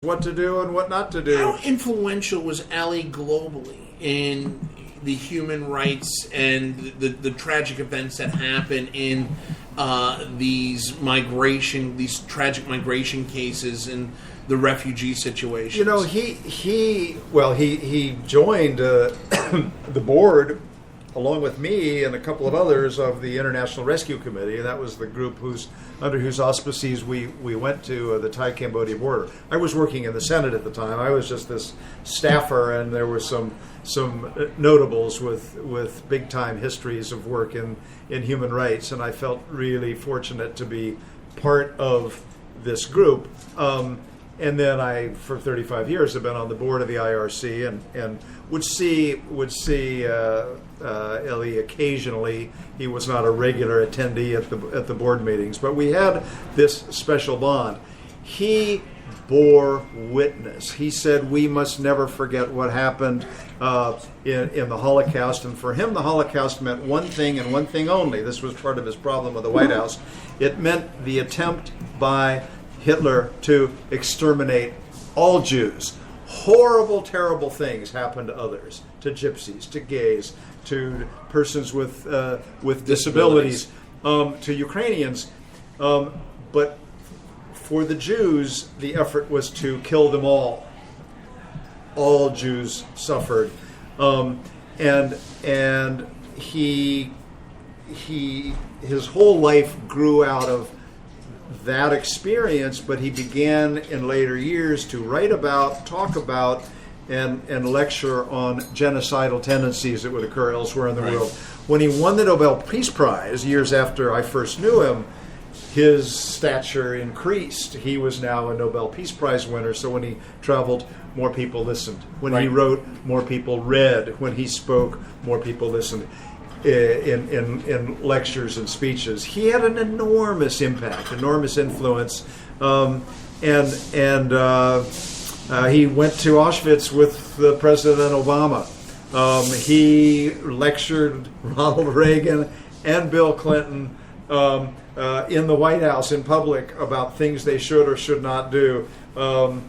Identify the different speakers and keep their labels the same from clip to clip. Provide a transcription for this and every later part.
Speaker 1: what to do and what not to do.
Speaker 2: How influential was Ali globally in the human rights and the tragic events that happen in these tragic migration cases and the refugee situations?
Speaker 1: You know, he joined the board along with me and a couple of others of the International Rescue Committee, and that was the group under whose auspices we went to the Thai-Cambodia border. I was working in the Senate at the time. I was just this staffer, and there were some notables with big-time histories of work in human rights, and I felt really fortunate to be part of this group. And then I, for 35 years, have been on the board of the IRC and would see Eli occasionally. He was not a regular attendee at the board meetings, but we had this special bond. He bore witness. He said we must never forget what happened in the Holocaust, and for him the Holocaust meant one thing and one thing only. This was part of his problem with the White House. It meant the attempt by Hitler to exterminate all Jews. Horrible, terrible things happened to others, to gypsies, to gays, to persons with disabilities, to Ukrainians. But for the Jews, the effort was to kill them all. All Jews suffered, and his whole life grew out of that experience, but he began in later years to write about, talk about, and lecture on genocidal tendencies that would occur elsewhere in the world. When he won the Nobel Peace Prize, years after I first knew him, his stature increased. He was now a Nobel Peace Prize winner, so when he traveled, more people listened. When he wrote, more people read. When he spoke, more people listened. In lectures and speeches, he had an enormous impact, enormous influence, and he went to Auschwitz with President Obama. He lectured Ronald Reagan and Bill Clinton in the White House in public about things they should or should not do, and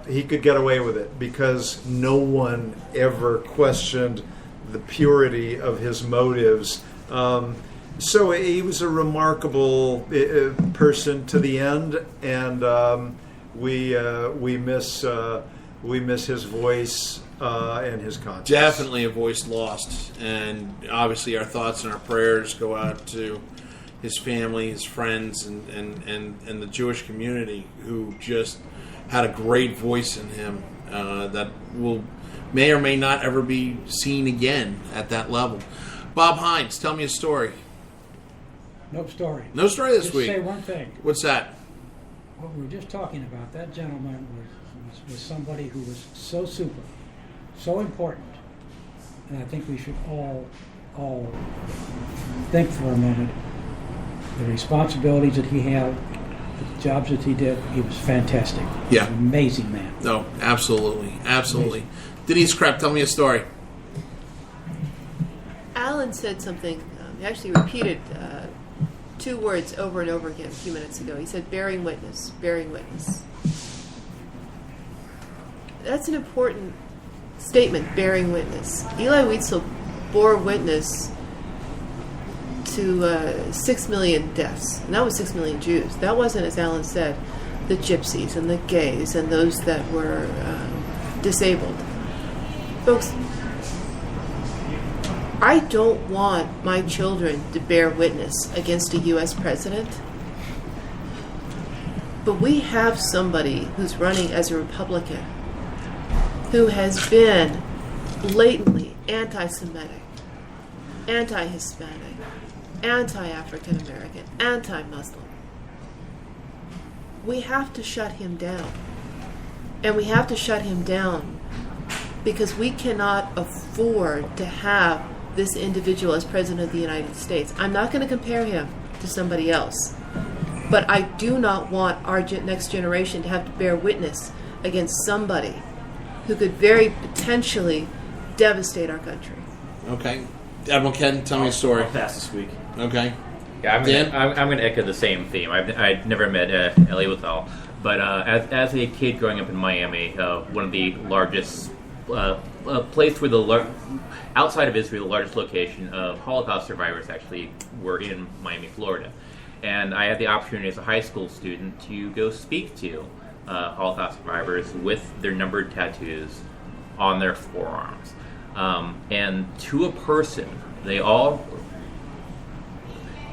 Speaker 1: he could get away with it because no one ever questioned the purity of his motives. So he was a remarkable person to the end, and we miss his voice and his conscience.
Speaker 2: Definitely a voice lost, and obviously our thoughts and our prayers go out to his family, his friends, and the Jewish community who just had a great voice in him that may or may not ever be seen again at that level. Bob Hines, tell me a story.
Speaker 3: No story.
Speaker 2: No story this week.
Speaker 3: Just say one thing.
Speaker 2: What's that?
Speaker 3: What we were just talking about, that gentleman was somebody who was so super, so important, and I think we should all think for a minute the responsibilities that he had, the jobs that he did. He was fantastic.
Speaker 2: Yeah.
Speaker 3: He was an amazing man.
Speaker 2: No, absolutely.
Speaker 3: Amazing.
Speaker 2: Denise Krepp, tell me a story.
Speaker 4: Alan said something, he actually repeated two words over and over again a few minutes ago. He said, bearing witness, bearing witness. That's an important statement, bearing witness. Elie Wiesel bore witness to 6 million deaths, and that was 6 million Jews. That wasn't, as Alan said, the gypsies and the gays and those that were disabled. Folks, I don't want my children to bear witness against a U.S. president, but we have somebody who's running as a Republican who has been blatantly anti-Semitic, anti-Hispanic, anti-African American, anti-Muslim. We have to shut him down. And we have to shut him down because we cannot afford to have this individual as President of the United States. I'm not going to compare him to somebody else, but I do not want our next generation to have to bear witness against somebody who could very potentially devastate our country.
Speaker 2: Okay. Admiral Ken, tell me a story.
Speaker 5: I'll pass this week.
Speaker 2: Okay.
Speaker 5: Yeah,
Speaker 2: Dan?
Speaker 5: I'm going to echo the same theme. I'd never met Elie Wiesel, But as a kid growing up in Miami, one of the largest place where outside of Israel, the largest location of Holocaust survivors actually were in Miami, Florida. And I had the opportunity as a high school student to go speak to Holocaust survivors with their numbered tattoos on their forearms. And to a person, they all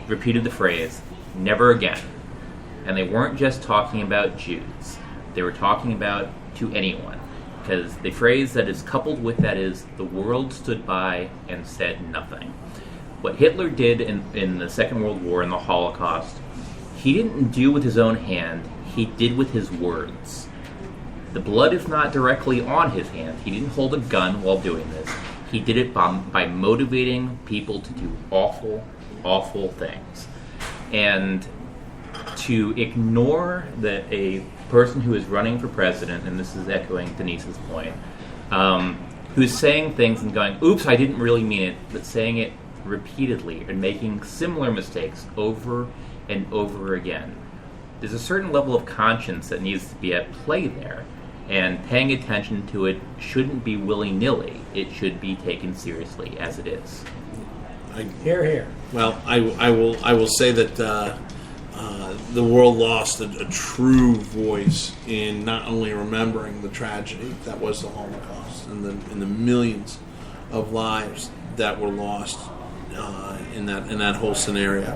Speaker 5: repeated the phrase, "never again." And they weren't just talking about Jews. They were talking about to anyone. Because the phrase that is coupled with that is, the world stood by and said nothing. What Hitler did in the Second World War and the Holocaust, he didn't do with his own hand, he did with his words. The blood is not directly on his hand. He didn't hold a gun while doing this. He did it by motivating people to do awful, awful things. And to ignore that a person who is running for president, and this is echoing Denise's point, who's saying things and going, oops, I didn't really mean it, but saying it repeatedly and making similar mistakes over and over again. There's a certain level of conscience that needs to be at play there, and paying attention to it shouldn't be willy-nilly. It should be taken seriously as it is.
Speaker 3: Hear, hear.
Speaker 2: Well, I will say that the world lost a true voice in not only remembering the tragedy that was the Holocaust and the millions of lives that were lost in that whole scenario,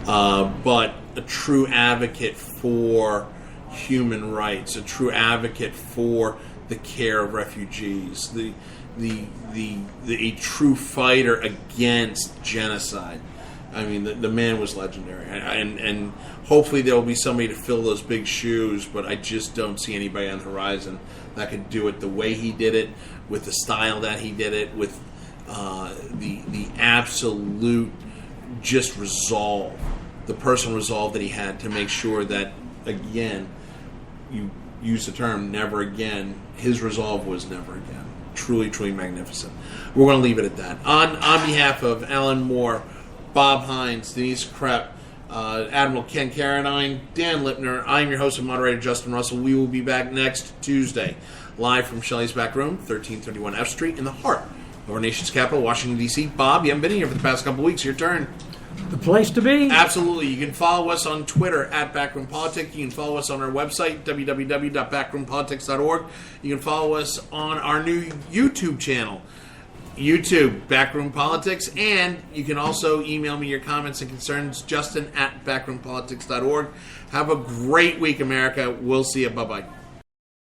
Speaker 2: but a true advocate for human rights, a true advocate for the care of refugees, a true fighter against genocide. I mean, the man was legendary, and hopefully there will be somebody to fill those big shoes, but I just don't see anybody on the horizon that could do it the way he did it, with the style that he did it, with the absolute just resolve, the personal resolve that he had to make sure that, again, you use the term never again, his resolve was never again. Truly, truly magnificent. We're going to leave it at that. On behalf of Alan Moore, Bob Hines, Denise Krepp, Admiral Ken Carradine, Dan Lipner, I'm your host and moderator, Justin Russell. We will be back next Tuesday, live from Shelley's Back Room, 1331 F Street, in the heart of our nation's capital, Washington, D.C. Bob, you haven't been here for the past couple of weeks. Your turn.
Speaker 3: The place to be.
Speaker 2: Absolutely. You can follow us on Twitter at Backroom Politics. You can follow us on our website, www.backroompolitics.org. You can follow us on our new YouTube channel, YouTube, Backroom Politics. And you can also email me your comments and concerns, Justin at backroompolitics.org. Have a great week, America. We'll see you. Bye-bye.